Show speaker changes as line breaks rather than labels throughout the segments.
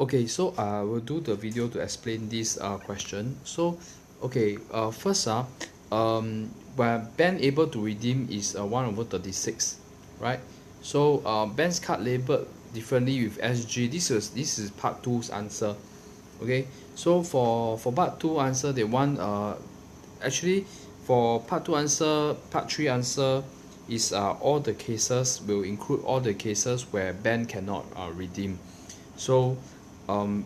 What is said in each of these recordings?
Okay, so I will do the video to explain this question. So, okay, first where Ben able to redeem is 1/36, right? So Ben's card labeled differently with SG. This is part 2's answer. Okay, so for part 2 answer, they want actually for part 2 answer, part 3 answer is all the cases will include all the cases where Ben cannot redeem. So um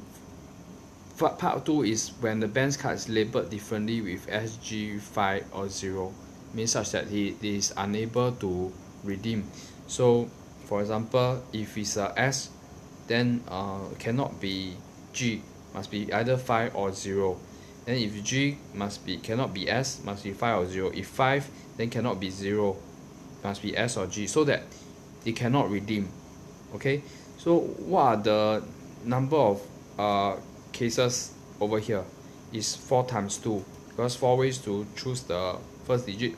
part 2 is when the Ben's card is labeled differently with SG 5 or 0, means such that he is unable to redeem. So for example, if it's a S, then cannot be G, must be either 5 or 0. Then if G cannot be S, must be 5 or 0. If 5, then cannot be 0, must be S or G, so that they cannot redeem. Okay, so what are the number of cases over here? Is 4 times 2, because 4 ways to choose the first digit,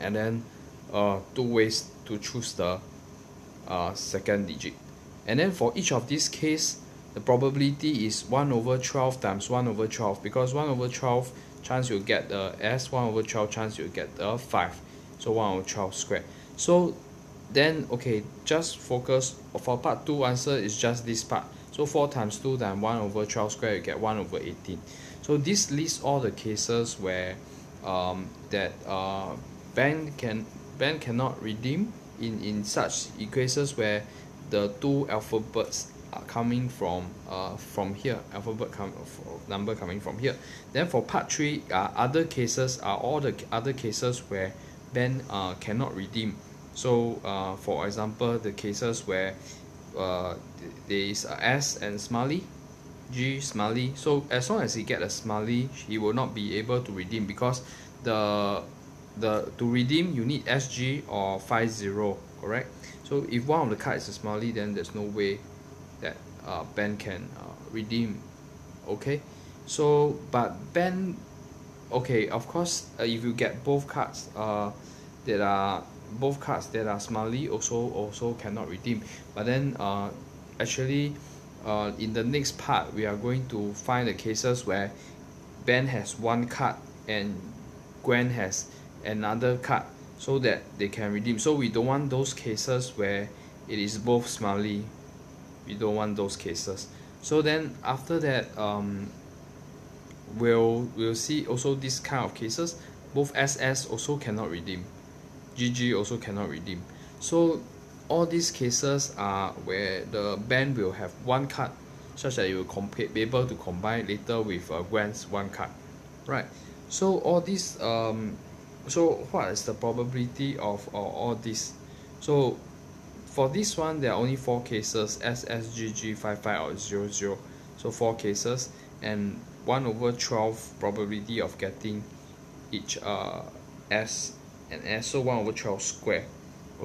and then 2 ways to choose the second digit. And then for each of these case, the probability is 1/12 times 1/12, because 1/12 chance you'll get the S, 1/12 chance you'll get the 5, so 1/12 squared. So then okay, just focus for part 2 answer is just this part. So 4 times 2 times 1/12 squared, you get 1/18. So this lists all the cases where Ben cannot redeem in such cases where the two alphabets are coming from here, number coming from here. Then for part 3, other cases are all the other cases where Ben cannot redeem. So for example, the cases where there is a S and smiley, G smiley. So as long as he get a smiley, he will not be able to redeem, because to redeem you need SG or 50, correct? So if one of the cards is a smiley, then there's no way that Ben can redeem. Okay, so but Ben, okay, of course, if you get both cards that are smiley, also cannot redeem. But then actually in the next part, we are going to find the cases where Ben has one card and Gwen has another card, so that they can redeem. So we don't want those cases where it is both smiley. We don't want those cases. So then after that, we'll see also this kind of cases. Both SS also cannot redeem, GG also cannot redeem. So all these cases are where the Ben will have one card, such that you will be able to combine later with Gwen's one card, right? So all these so what is the probability of all this? So for this one, there are only 4 cases: SSGG 55 or 00. So 4 cases, and 1/12 probability of getting each S and S, so 1/12 square.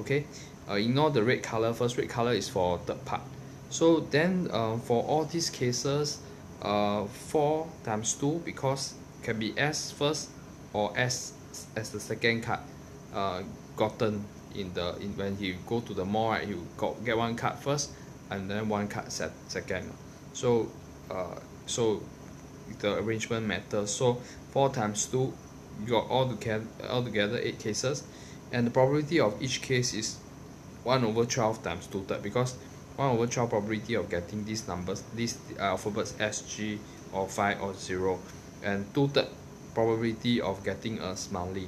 Okay, ignore the red color first. Red color is for third part. So then for all these cases, 4 times 2, because can be S first or S as the second card gotten when you go to the mall, right? You get one card first and then one card second. So so the arrangement matters. So 4 times 2, you got altogether 8 cases, and the probability of each case is 1/12 times 2/3, because 1/12 probability of getting these numbers, these alphabets SG or 5 or 0, and 2/3 probability of getting a smiley.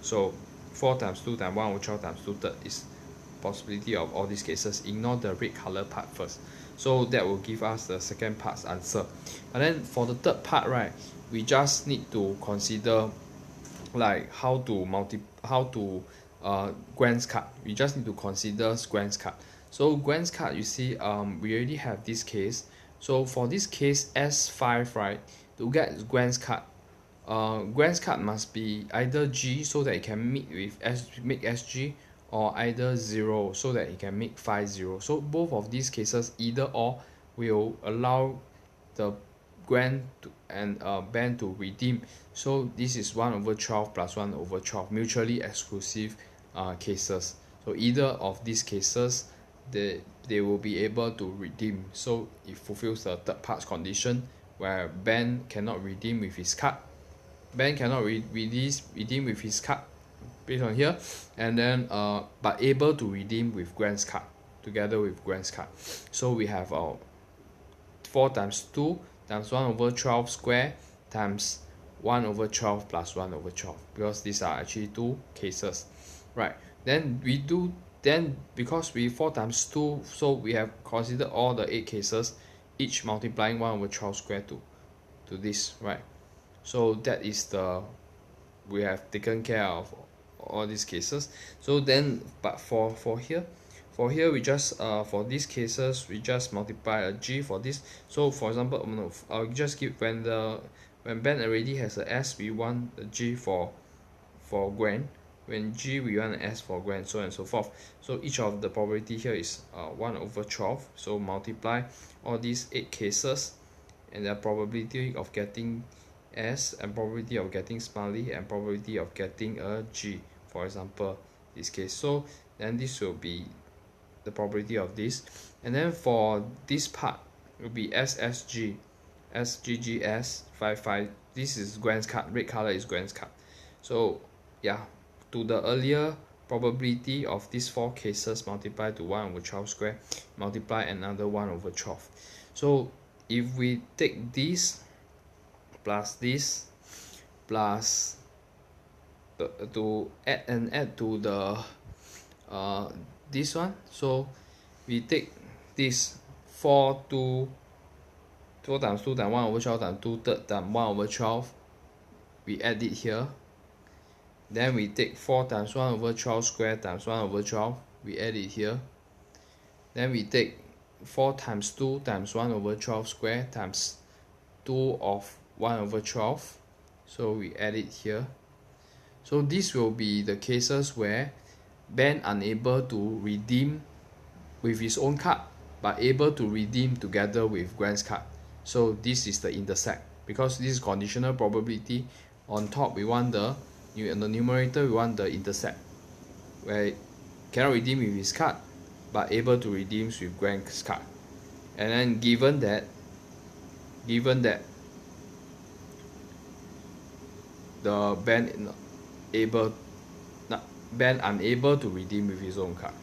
So 4 times 2 times 1/12 times 2/3 is possibility of all these cases. Ignore the red color part first. So that will give us the second part's answer. And then for the third part, right, we just need to consider like how to Gwen's card. We just need to consider Gwen's card. So Gwen's card, you see, we already have this case. So for this case S5, right, to get Gwen's card, Gwen's card must be either G, so that it can make SG, or either 0, so that it can make 50. So both of these cases, either or, will allow the Gwen and Ben to redeem. So this is 1/12 plus 1/12 mutually exclusive cases. So either of these cases they will be able to redeem. So it fulfills the third part condition where Ben cannot redeem with his card. Ben cannot redeem with his card based on here, and then but able to redeem with Grant's card together with Grant's card. So we have 4 times 2 times 1 over 12 square times 1 over 12 plus 1 over 12, because these are actually 2 cases, right? Then because we 4 times 2, so we have considered all the 8 cases, each multiplying 1 over 12 square to this, right? So that is we have taken care of all these cases. So then, but for here we just for these cases we just multiply a g for this. So for example, no, I'll just give when Ben already has a s, we want a g for Gwen. When g, we want an s for Gwen, so on and so forth. So each of the probability here is 1 over 12. So multiply all these 8 cases, and the probability of getting s, and probability of getting smiley, and probability of getting a g, for example this case. So then this will be the probability of this, and then for this part it will be ssg, sggs 55. This is Gwen's card, red color is Gwen's card. So yeah, to the earlier probability of these 4 cases multiply to 1 over 12 square, multiply another 1 over 12. So if we take this plus this plus to add to the this one, so we take this 4 times 2 times 1 over 12 times 2 third times 1 over 12, we add it here. Then we take 4 times 1 over 12 square times 1 over 12, we add it here. Then we take 4 times 2 times 1 over 12 square times 2 of 1 over 12, so we add it here. So this will be the cases where Ben unable to redeem with his own card, but able to redeem together with Grant's card. So this is the intersect, because this is conditional probability. On top we want in the numerator we want the intersect, where cannot redeem with his card but able to redeem with Grant's card. And then given that the Ben unable to redeem with his own card,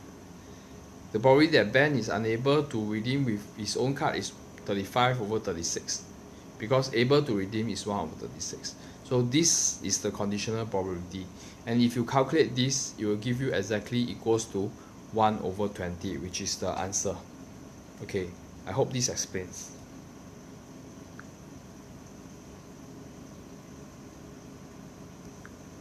the probability that Ben is unable to redeem with his own card is 35 over 36, because able to redeem is 1 over 36. So this is the conditional probability, and if you calculate this, it will give you exactly equals to 1 over 20, which is the answer. Okay, I hope this explains.